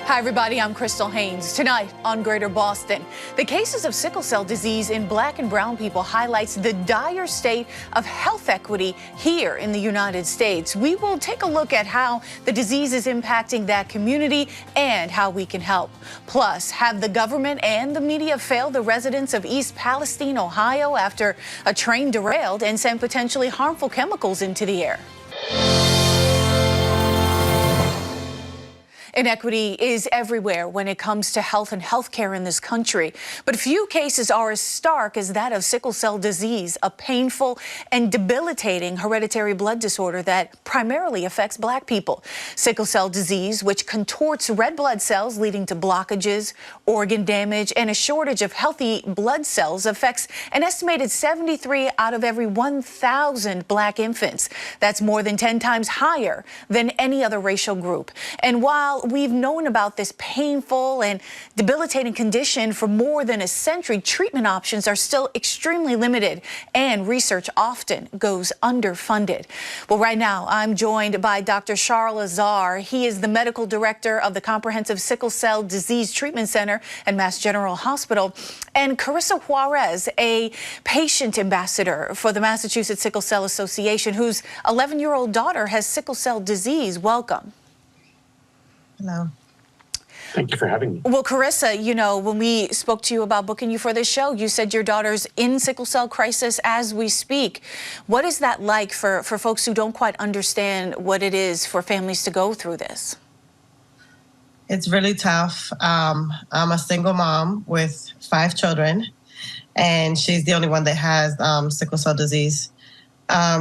Hi, everybody. I'm Crystal Haynes. Tonight on Greater Boston, the cases of sickle cell disease in Black and brown people highlights the dire state of health equity here in the United States. We will take a look at how the disease is impacting that community and how we can help. Plus, have the government and the media failed the residents of East Palestine, Ohio, after a train derailed and sent potentially harmful chemicals into the air? Inequity is everywhere when it comes to health and healthcare in this country, but few cases are as stark as that of sickle cell disease, a painful and debilitating hereditary blood disorder that primarily affects Black people. Sickle cell disease, which contorts red blood cells leading to blockages, organ damage, and a shortage of healthy blood cells, affects an estimated 73 out of every 1,000 Black infants. That's more than 10 times higher than any other racial group. And while we've known about this painful and debilitating condition for more than a century, treatment options are still extremely limited, and research often goes underfunded. Well, right now, I'm joined by Dr. Sharl Azar. He is the medical director of the Comprehensive Sickle Cell Disease Treatment Center at Mass General Hospital, and Carissa Juarez, a patient ambassador for the Massachusetts Sickle Cell Association, whose 11-year-old daughter has sickle cell disease. Welcome. Hello. Thank you for having me. Well, Carissa, you know, when we spoke to you about booking you for this show, you said your daughter's in sickle cell crisis as we speak. What is that like for folks who don't quite understand what it is for families to go through this? It's really tough. I'm a single mom with 5 children, and she's the only one that has sickle cell disease.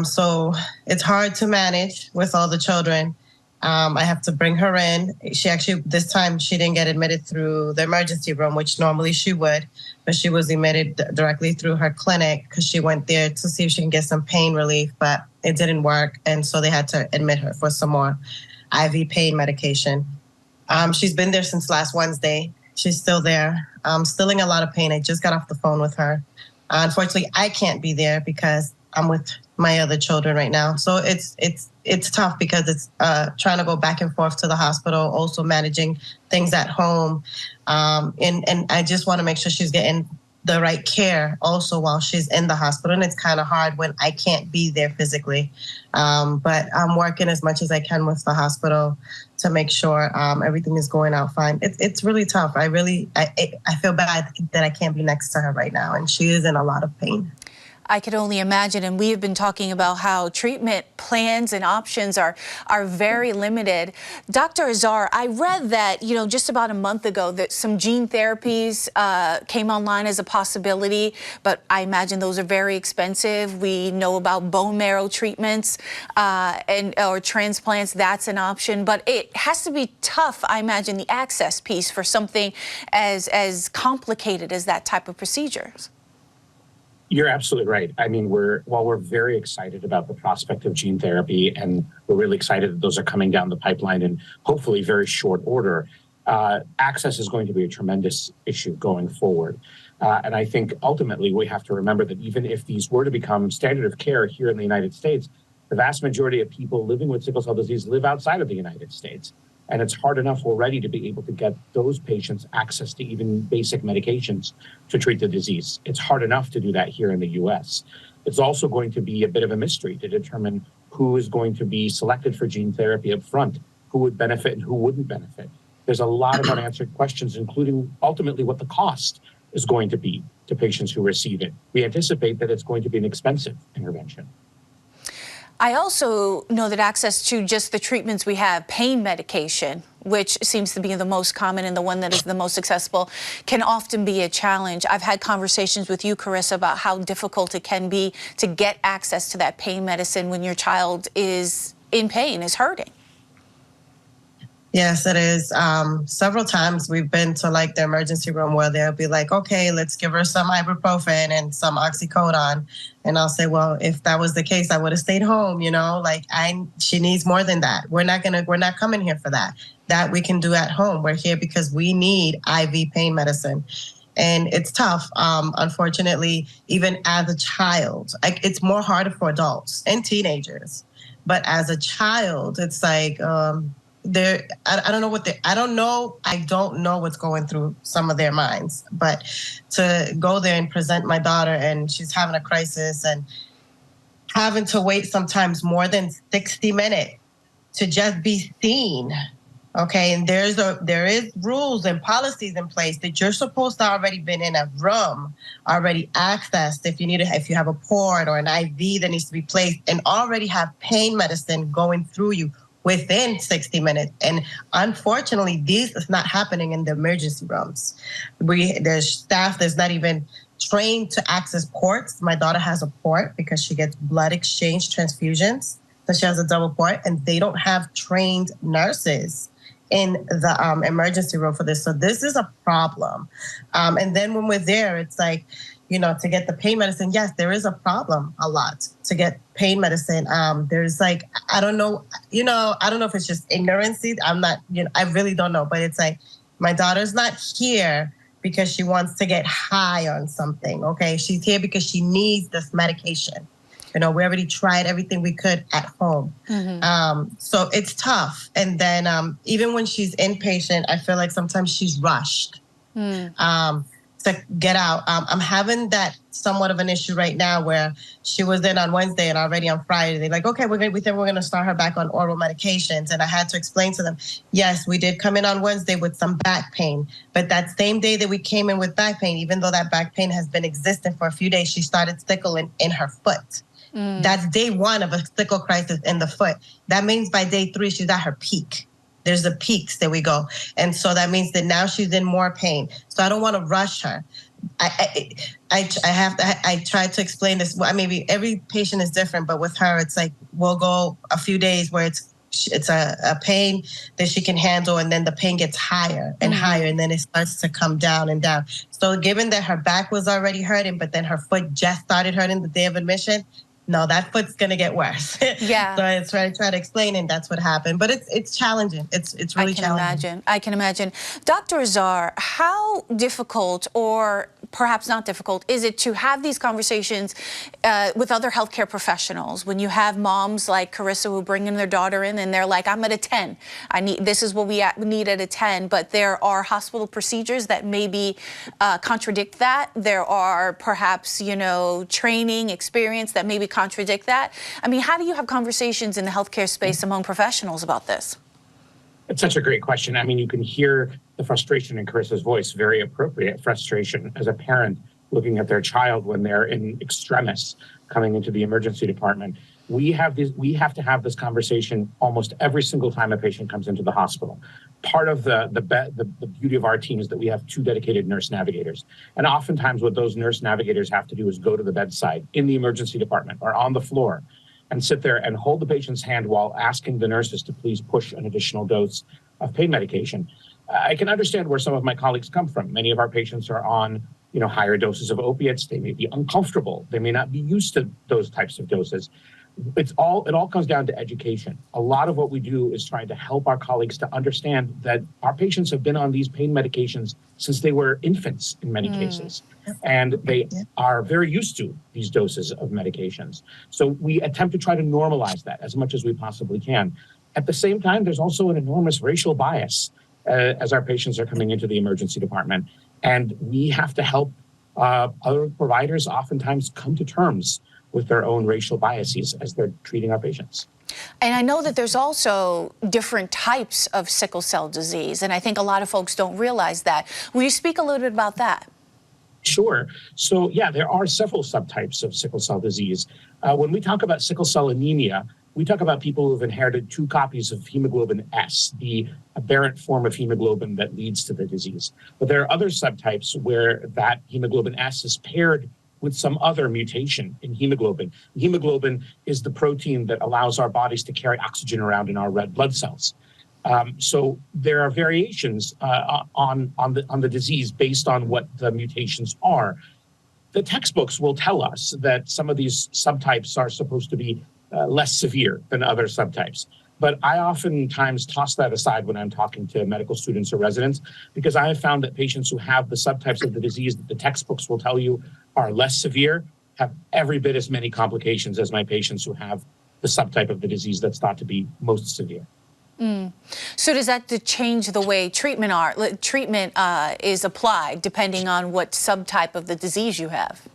So it's hard to manage with all the children. I have to bring her in. She actually, this time, she didn't get admitted through the emergency room, which normally she would, but she was admitted directly through her clinic because she went there to see if she can get some pain relief, but it didn't work. And so they had to admit her for some more IV pain medication. She's been there since last Wednesday. She's still there. Still in a lot of pain. I just got off the phone with her. Unfortunately, I can't be there because I'm with my other children right now. So it's tough because it's trying to go back and forth to the hospital, also managing things at home. And I just want to make sure she's getting the right care also while she's in the hospital. And it's kind of hard when I can't be there physically. But I'm working as much as I can with the hospital to make sure everything is going out fine. It's really tough. I feel bad that I can't be next to her right now. And she is in a lot of pain. I could only imagine, and we have been talking about how treatment plans and options are very limited. Dr. Azar, I read that, you know, just about a month ago that some gene therapies came online as a possibility, but I imagine those are very expensive. We know about bone marrow treatments or transplants. That's an option, but it has to be tough, I imagine, the access piece for something as complicated as that type of procedures. You're absolutely right. I mean, while we're very excited about the prospect of gene therapy, and we're really excited that those are coming down the pipeline in hopefully very short order, access is going to be a tremendous issue going forward. And I think ultimately we have to remember that even if these were to become standard of care here in the United States, the vast majority of people living with sickle cell disease live outside of the United States. And it's hard enough already to be able to get those patients access to even basic medications to treat the disease. It's hard enough to do that here in the US. It's also going to be a bit of a mystery to determine who is going to be selected for gene therapy up front, who would benefit and who wouldn't benefit. There's a lot of unanswered questions, including ultimately what the cost is going to be to patients who receive it. We anticipate that it's going to be an expensive intervention. I also know that access to just the treatments we have, pain medication, which seems to be the most common and the one that is the most accessible, can often be a challenge. I've had conversations with you, Carissa, about how difficult it can be to get access to that pain medicine when your child is in pain, is hurting. Yes, it is. Several times we've been to like the emergency room where they'll be like, okay, let's give her some ibuprofen and some oxycodone. And I'll say, well, if that was the case, I would have stayed home, you know, like she needs more than that. We're not coming here for that. That we can do at home. We're here because we need IV pain medicine. And it's tough. Unfortunately, even as a child, it's more harder for adults and teenagers. But as a child, it's like, I don't know what I don't know what's going through some of their minds, but to go there and present my daughter and she's having a crisis and having to wait sometimes more than 60 minutes to just be seen. Okay, and there is rules and policies in place that you're supposed to already been in a room, already accessed if you have a port or an IV that needs to be placed, and already have pain medicine going through you within 60 minutes. And unfortunately, this is not happening in the emergency rooms. There's staff that's not even trained to access ports. My daughter has a port because she gets blood exchange transfusions, so she has a double port, and they don't have trained nurses in the emergency room for this. So this is a problem. And then when we're there, it's like, to get the pain medicine, yes, there is a problem a lot to get pain medicine. There's like, I don't know if it's just ignorance. I'm not, I really don't know, but it's like, my daughter's not here because she wants to get high on something, okay? She's here because she needs this medication. We already tried everything we could at home. Mm-hmm. So it's tough. And then even when she's inpatient, I feel like sometimes she's rushed to get out. I'm having that somewhat of an issue right now where she was in on Wednesday and already on Friday, they're like, okay, we think we're going to start her back on oral medications. And I had to explain to them, yes, we did come in on Wednesday with some back pain, but that same day that we came in with back pain, even though that back pain has been existent for a few days, she started sickling in her foot. That's day one of a sickle crisis in the foot. That means by day 3, she's at her peak. There's the peaks that we go. And so that means that now she's in more pain. So I don't want to rush her. I tried to explain this. Well, maybe every patient is different, but with her, it's like we'll go a few days where it's a pain that she can handle, and then the pain gets higher and higher, and then it starts to come down and down. So given that her back was already hurting, but then her foot just started hurting the day of admission, no, that foot's going to get worse. Yeah. So I try to explain, and that's what happened. But it's challenging. It's really challenging. I can imagine. Dr. Azar, how difficult, or perhaps not difficult, is it to have these conversations with other healthcare professionals when you have moms like Carissa who bring in their daughter in and they're like, I'm at a 10. This is what we need at a 10. But there are hospital procedures that maybe contradict that. There are perhaps, training, experience that maybe contradict that. I mean, how do you have conversations in the healthcare space among professionals about this? It's such a great question. I mean, you can hear the frustration in Carissa's voice, very appropriate frustration as a parent looking at their child when they're in extremis coming into the emergency department. We have to have this conversation almost every single time a patient comes into the hospital. Part of the beauty of our team is that we have 2 dedicated nurse navigators. And oftentimes what those nurse navigators have to do is go to the bedside in the emergency department or on the floor and sit there and hold the patient's hand while asking the nurses to please push an additional dose of pain medication. I can understand where some of my colleagues come from. Many of our patients are on, higher doses of opiates. They may be uncomfortable. They may not be used to those types of doses. It all comes down to education. A lot of what we do is trying to help our colleagues to understand that our patients have been on these pain medications since they were infants in many cases. And they are very used to these doses of medications. So we attempt to try to normalize that as much as we possibly can. At the same time, there's also an enormous racial bias as our patients are coming into the emergency department. And we have to help other providers oftentimes come to terms with their own racial biases as they're treating our patients. And I know that there's also different types of sickle cell disease, and I think a lot of folks don't realize that. Will you speak a little bit about that? Sure. So, yeah, there are several subtypes of sickle cell disease. When we talk about sickle cell anemia, we talk about people who have inherited 2 copies of hemoglobin S, the aberrant form of hemoglobin that leads to the disease. But there are other subtypes where that hemoglobin S is paired with some other mutation in hemoglobin. Hemoglobin is the protein that allows our bodies to carry oxygen around in our red blood cells. So there are variations on the disease based on what the mutations are. The textbooks will tell us that some of these subtypes are supposed to be less severe than other subtypes. But I oftentimes toss that aside when I'm talking to medical students or residents, because I have found that patients who have the subtypes of the disease that the textbooks will tell you are less severe have every bit as many complications as my patients who have the subtype of the disease that's thought to be most severe. So does that change the way treatment is applied depending on what subtype of the disease you have?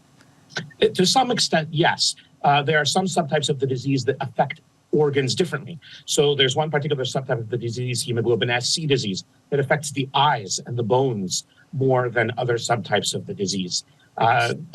To some extent, yes. There are some subtypes of the disease that affect organs differently. So there's one particular subtype of the disease, hemoglobin SC disease, that affects the eyes and the bones more than other subtypes of the disease.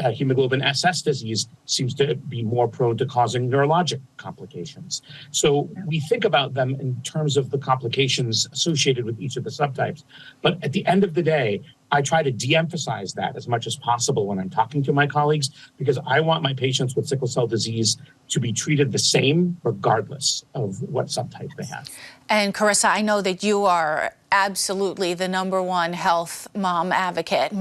Hemoglobin SS disease seems to be more prone to causing neurologic complications. So we think about them in terms of the complications associated with each of the subtypes. But at the end of the day, I try to de-emphasize that as much as possible when I'm talking to my colleagues, because I want my patients with sickle cell disease to be treated the same regardless of what subtype they have. And Carissa, I know that you are absolutely the #1 health mom advocate,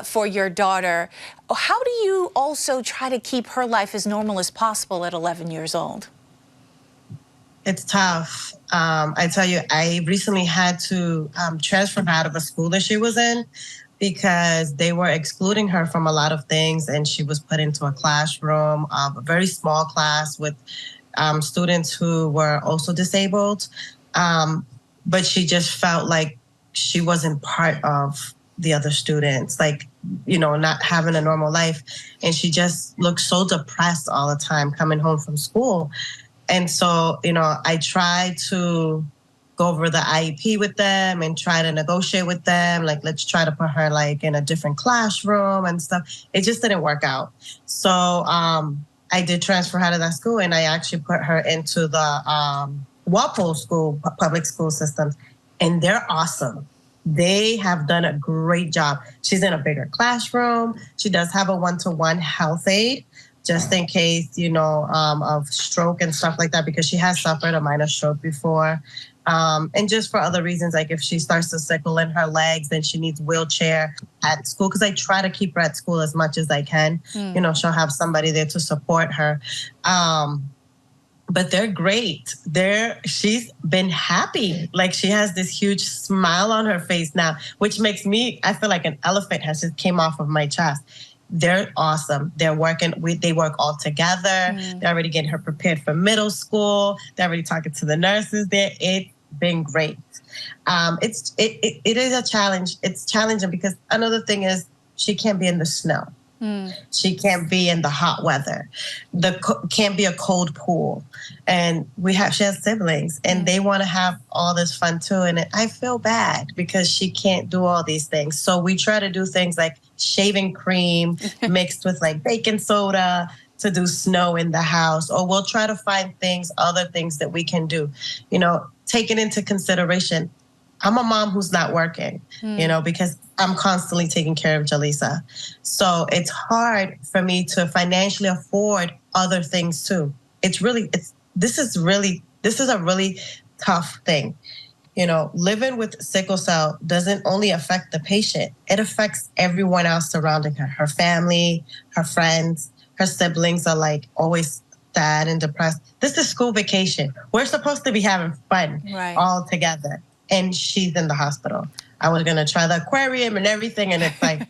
for your daughter. How do you also try to keep her life as normal as possible at 11 years old? It's tough. I tell you, I recently had to transfer her out of a school that she was in because they were excluding her from a lot of things, and she was put into a classroom, a very small class with students who were also disabled. But she just felt like she wasn't part of the other students, like, you know, not having a normal life. And she just looked so depressed all the time coming home from school. And so, you know, I tried to go over the IEP with them and try to negotiate with them. Like, let's try to put her like in a different classroom and stuff. It just didn't work out. So I did transfer her to that school, and I actually put her into the Walpole school, public school systems, and they're awesome. They have done a great job. She's in a bigger classroom. She does have a one-to-one health aide, just in case, you know, of stroke and stuff like that, because she has suffered a minor stroke before. And just for other reasons, like if she starts to sickle in her legs, then she needs wheelchair at school, because I try to keep her at school as much as I can. You know, she'll have somebody there to support her. But they're great. She's been happy. Like, she has this huge smile on her face now, which makes me, I feel like an elephant has just came off of my chest. They're awesome. They're working, they work all together. They're already getting her prepared for middle school. They're already talking to the nurses there. It's been great. It is a challenge. It's challenging because another thing is she can't be in the snow. She can't be in the hot weather. Can't be a cold pool. And she has siblings, and they want to have all this fun too. And I feel bad because she can't do all these things. So we try to do things like shaving cream mixed with like baking soda to do snow in the house, or we'll try to find other things that we can do. You know, taking into consideration, I'm a mom who's not working, you know, because I'm constantly taking care of Jaleesa. So it's hard for me to financially afford other things too. This is a really tough thing. You know, living with sickle cell doesn't only affect the patient, it affects everyone else surrounding her. Her family, her friends, her siblings are like always sad and depressed. This is school vacation. We're supposed to be having fun all together. And she's in the hospital. I was going to try the aquarium and everything, and it's like,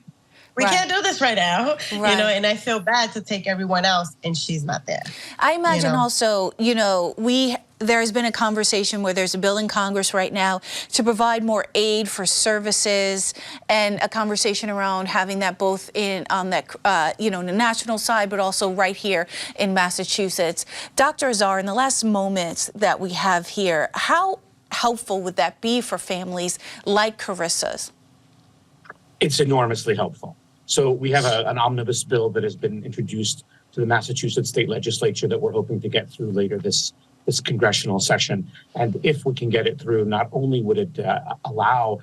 we can't do this right now, you know, and I feel bad to take everyone else, and she's not there. I imagine also, you know, there's been a conversation where there's a bill in Congress right now to provide more aid for services, and a conversation around having that both on the national side, but also right here in Massachusetts. Dr. Azar, in the last moments that we have here, how helpful would that be for families like Carissa's? It's enormously helpful. So we have an omnibus bill that has been introduced to the Massachusetts state legislature that we're hoping to get through later this congressional session. And if we can get it through, not only would it allow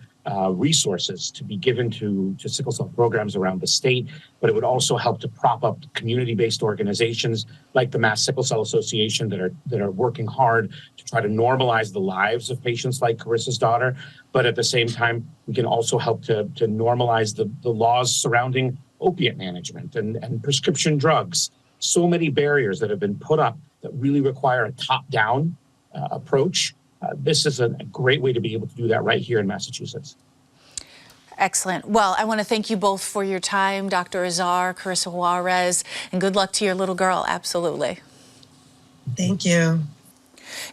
resources to be given to sickle cell programs around the state, but it would also help to prop up community-based organizations like the Mass Sickle Cell Association that are working hard to try to normalize the lives of patients like Carissa's daughter. But at the same time, we can also help to normalize the laws surrounding opiate management and prescription drugs. So many barriers that have been put up that really require a top-down approach. This is a great way to be able to do that right here in Massachusetts. Excellent. Well, I want to thank you both for your time, Dr. Azar, Carissa Juarez, and good luck to your little girl. Absolutely. Thank you.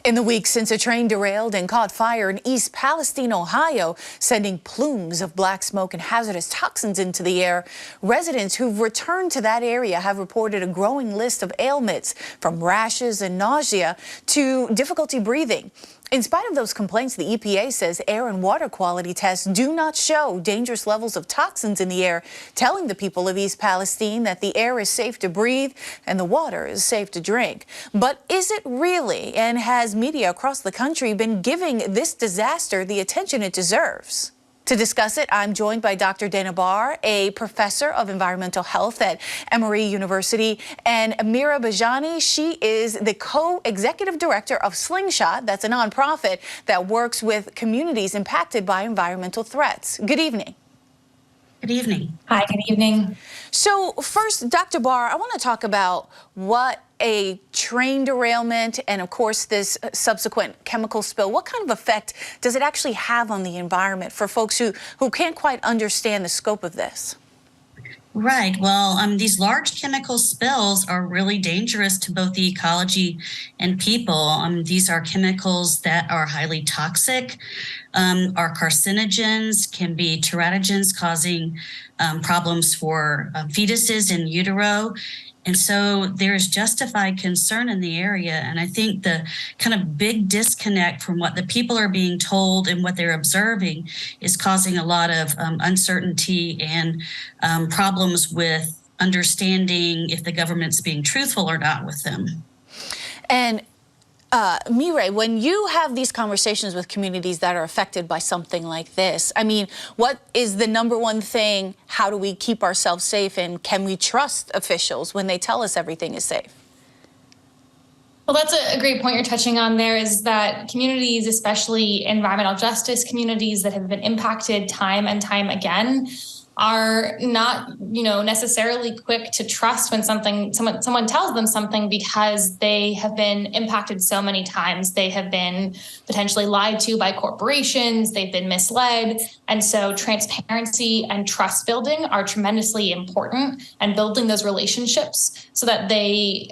In the week since a train derailed and caught fire in East Palestine, Ohio, sending plumes of black smoke and hazardous toxins into the air, residents who've returned to that area have reported a growing list of ailments, from rashes and nausea to difficulty breathing. In spite of those complaints, the EPA says air and water quality tests do not show dangerous levels of toxins in the air, telling the people of East Palestine that the air is safe to breathe and the water is safe to drink. But is it really? And has media across the country been giving this disaster the attention it deserves? To discuss it, I'm joined by Dr. Dana Barr, a professor of environmental health at Emory University, and Mireille Bejjani. She is the co-executive director of Slingshot. That's a nonprofit that works with communities impacted by environmental threats. Good evening. Good evening. Hi, good evening. So first, Dr. Barr, I want to talk about what a train derailment and, of course, this subsequent chemical spill, what kind of effect does it actually have on the environment for folks who can't quite understand the scope of this? Right. Well, these large chemical spills are really dangerous to both the ecology and people. These are chemicals that are highly toxic, are carcinogens, can be teratogens, causing problems for fetuses in utero. And so there's justified concern in the area. And I think the kind of big disconnect from what the people are being told and what they're observing is causing a lot of uncertainty and problems with understanding if the government's being truthful or not with them. And Mireille, when you have these conversations with communities that are affected by something like this, I mean, what is the number one thing? How do we keep ourselves safe? And can we trust officials when they tell us everything is safe? Well, that's a great point you're touching on there, is that communities, especially environmental justice communities that have been impacted time and time again, are not, necessarily quick to trust when someone tells them something, because they have been impacted so many times. They have been potentially lied to by corporations. They've been misled. And so transparency and trust building are tremendously important, and building those relationships so that they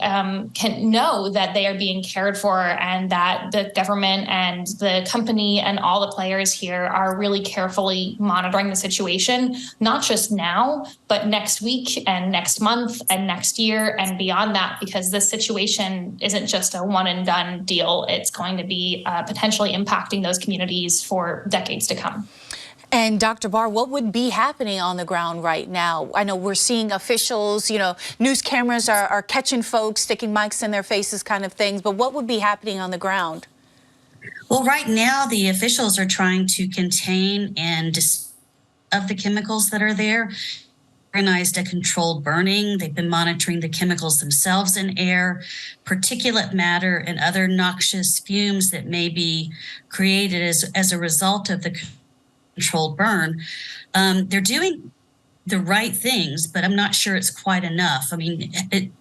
can know that they are being cared for, and that the government and the company and all the players here are really carefully monitoring the situation, not just now, but next week and next month and next year and beyond that, because this situation isn't just a one and done deal. It's going to be potentially impacting those communities for decades to come. And Dr. Barr, what would be happening on the ground right now? I know we're seeing officials, news cameras are catching folks, sticking mics in their faces kind of things, but what would be happening on the ground? Well, right now, the officials are trying to contain and dispose of the chemicals that are there. Organized a controlled burning. They've been monitoring the chemicals themselves in air, particulate matter, and other noxious fumes that may be created as a result of the controlled burn. They're doing the right things, but I'm not sure it's quite enough. I mean,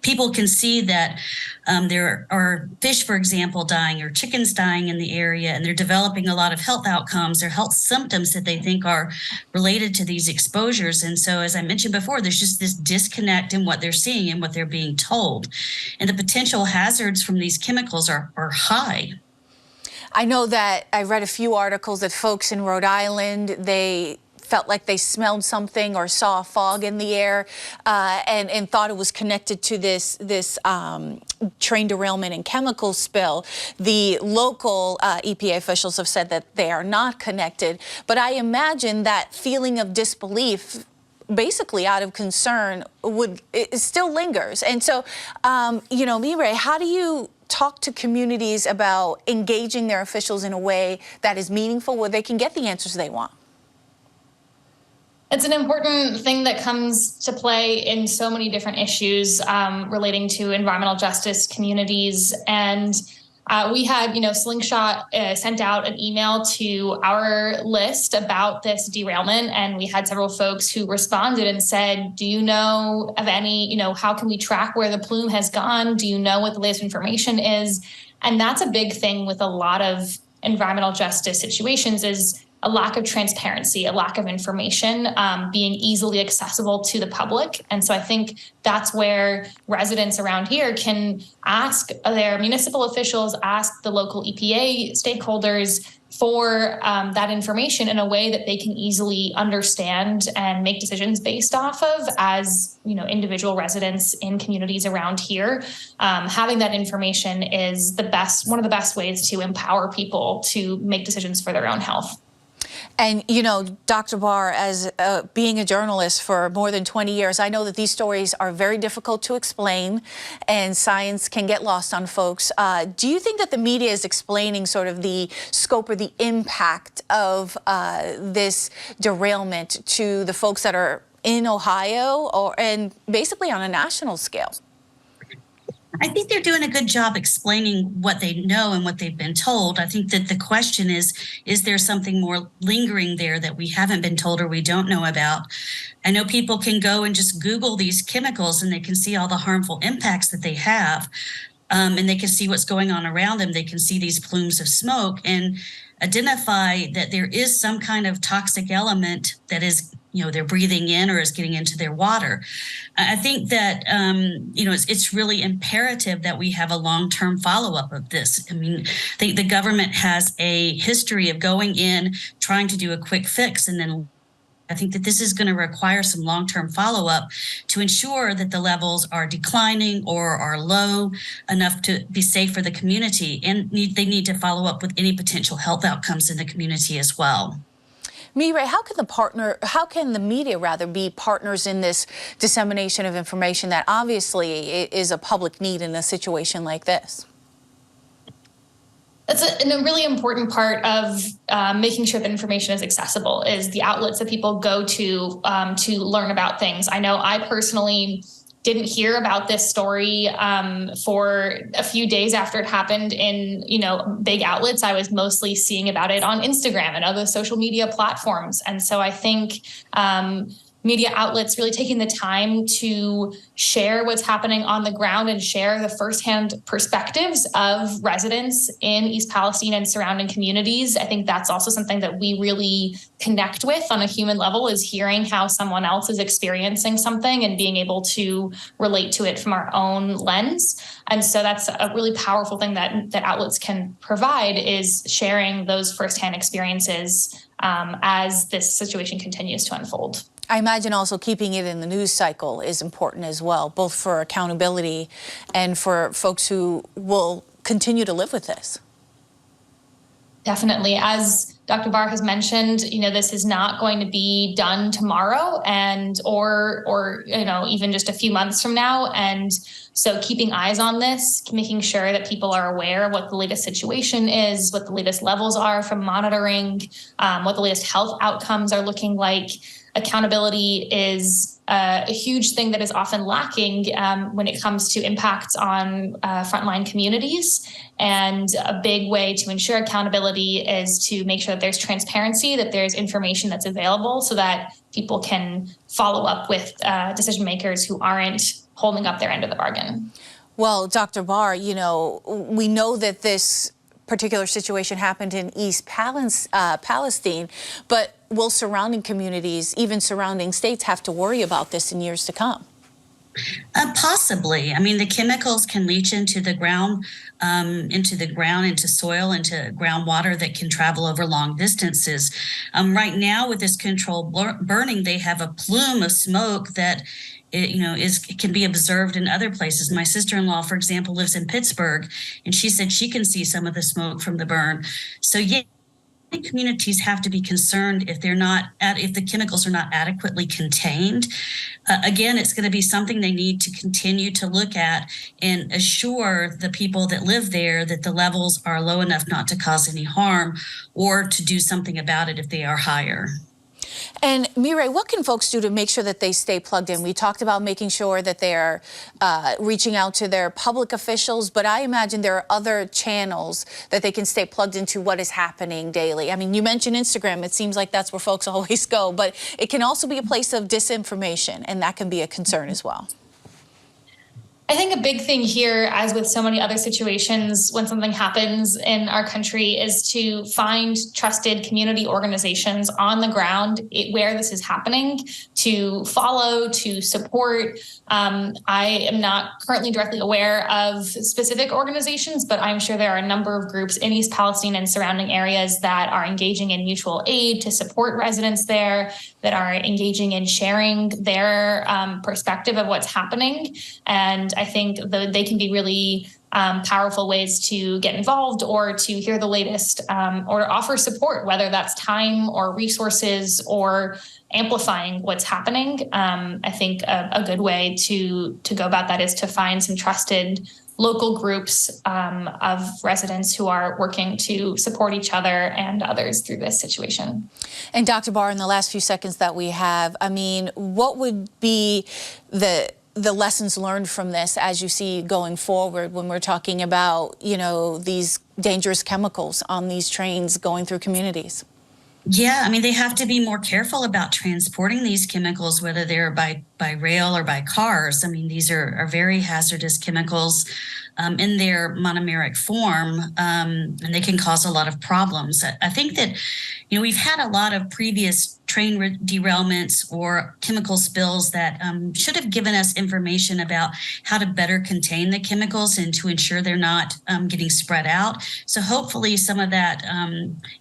people can see that there are fish, for example, dying, or chickens dying in the area, and they're developing a lot of health outcomes or health symptoms that they think are related to these exposures. And so, as I mentioned before, there's just this disconnect in what they're seeing and what they're being told. And the potential hazards from these chemicals are high. I know that I read a few articles that folks in Rhode Island, they felt like they smelled something or saw a fog in the air and thought it was connected to this train derailment and chemical spill. The local EPA officials have said that they are not connected, but I imagine that feeling of disbelief, basically out of concern, it still lingers. And so, Mireille, how do you talk to communities about engaging their officials in a way that is meaningful, where they can get the answers they want? It's an important thing that comes to play in so many different issues relating to environmental justice communities. And we had, Slingshot sent out an email to our list about this derailment. And we had several folks who responded and said, do you know of any, how can we track where the plume has gone? Do you know what the latest information is? And that's a big thing with a lot of environmental justice situations, is a lack of transparency, a lack of information being easily accessible to the public. And so I think that's where residents around here can ask their municipal officials, ask the local EPA stakeholders for that information in a way that they can easily understand and make decisions based off of as, you know, individual residents in communities around here. Having that information is one of the best ways to empower people to make decisions for their own health. And, you know, Dr. Barr, as being a journalist for more than 20 years, I know that these stories are very difficult to explain and science can get lost on folks. Do you think that the media is explaining sort of the scope or the impact of this derailment to the folks that are in Ohio and basically on a national scale? I think they're doing a good job explaining what they know and what they've been told. I think that the question is there something more lingering there that we haven't been told or we don't know about? I know people can go and just Google these chemicals and they can see all the harmful impacts that they have, and they can see what's going on around them. They can see these plumes of smoke and identify that there is some kind of toxic element that is, you know, they're breathing in or is getting into their water. I think that, you know, it's really imperative that we have a long-term follow-up of this. I mean, the government has a history of going in, trying to do a quick fix, and then I think that this is going to require some long-term follow-up to ensure that the levels are declining or are low enough to be safe for the community. And they need to follow up with any potential health outcomes in the community as well. Mireille, how can the media rather be partners in this dissemination of information that obviously is a public need in a situation like this? That's a really important part of making sure that information is accessible, is the outlets that people go to learn about things. I know I personally didn't hear about this story for a few days after it happened in, you know, big outlets. I was mostly seeing about it on Instagram and other social media platforms. And so I think media outlets really taking the time to share what's happening on the ground and share the firsthand perspectives of residents in East Palestine and surrounding communities. I think that's also something that we really connect with on a human level, is hearing how someone else is experiencing something and being able to relate to it from our own lens. And so that's a really powerful thing that outlets can provide, is sharing those firsthand experiences as this situation continues to unfold. I imagine also keeping it in the news cycle is important as well, both for accountability and for folks who will continue to live with this. Definitely. As Dr. Barr has mentioned, you know, this is not going to be done tomorrow or you know, even just a few months from now. And so keeping eyes on this, making sure that people are aware of what the latest situation is, what the latest levels are from monitoring, what the latest health outcomes are looking like. Accountability is a huge thing that is often lacking when it comes to impacts on frontline communities. And a big way to ensure accountability is to make sure that there's transparency, that there's information that's available so that people can follow up with decision makers who aren't holding up their end of the bargain. Well, Dr. Barr, you know, we know that this particular situation happened in East Palestine, but will surrounding communities, even surrounding states, have to worry about this in years to come? Possibly. I mean, the chemicals can leach into the ground, into soil, into groundwater that can travel over long distances. Right now, with this controlled burning, they have a plume of smoke that it can be observed in other places. My sister-in-law, for example, lives in Pittsburgh, and she said she can see some of the smoke from the burn. So yeah, communities have to be concerned if the chemicals are not adequately contained. Again, it's going to be something they need to continue to look at and assure the people that live there that the levels are low enough not to cause any harm, or to do something about it if they are higher. And Mireille, what can folks do to make sure that they stay plugged in? We talked about making sure that they are reaching out to their public officials, but I imagine there are other channels that they can stay plugged into what is happening daily. I mean, you mentioned Instagram. It seems like that's where folks always go, but it can also be a place of disinformation, and that can be a concern as well. I think a big thing here, as with so many other situations when something happens in our country, is to find trusted community organizations on the ground where this is happening to follow, to support. I am not currently directly aware of specific organizations, but I'm sure there are a number of groups in East Palestine and surrounding areas that are engaging in mutual aid to support residents there, that are engaging in sharing their perspective of what's happening. And I think they can be really powerful ways to get involved or to hear the latest or offer support, whether that's time or resources or amplifying what's happening. I think a good way to go about that is to find some trusted local groups of residents who are working to support each other and others through this situation. And Dr. Barr, in the last few seconds that we have, I mean, what would be the lessons learned from this as you see going forward when we're talking about, you know, these dangerous chemicals on these trains going through communities? Yeah, I mean, they have to be more careful about transporting these chemicals, whether they're by rail or by cars. I mean, these are very hazardous chemicals in their monomeric form, and they can cause a lot of problems. I think that, you know, we've had a lot of previous train derailments or chemical spills that should have given us information about how to better contain the chemicals and to ensure they're not getting spread out. So hopefully some of that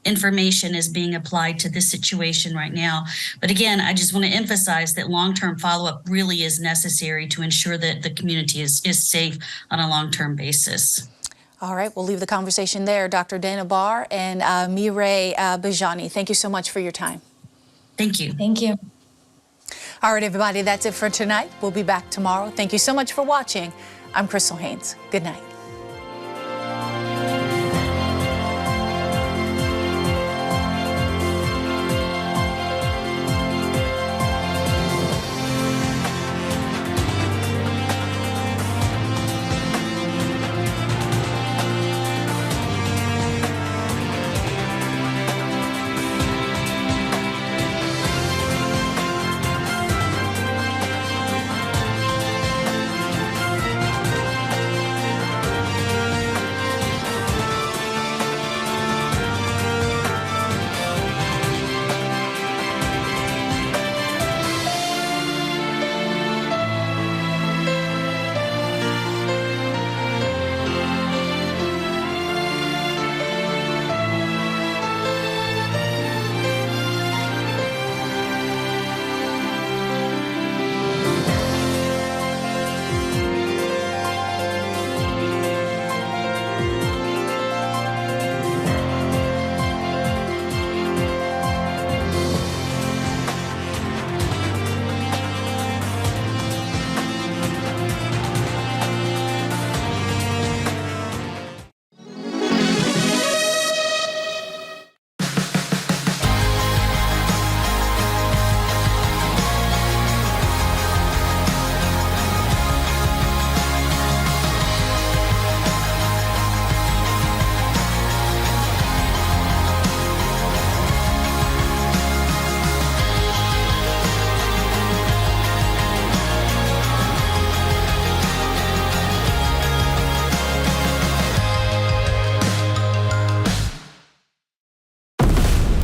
information is being applied to this situation right now. But again, I just want to emphasize that long-term follow-up really is necessary to ensure that the community is safe on a long-term basis. All right, we'll leave the conversation there. Dr. Dana Barr and Mireille Bejjani, thank you so much for your time. Thank you. Thank you. All right, everybody, that's it for tonight. We'll be back tomorrow. Thank you so much for watching. I'm Crystal Haynes. Good night.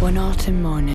One autumn morning.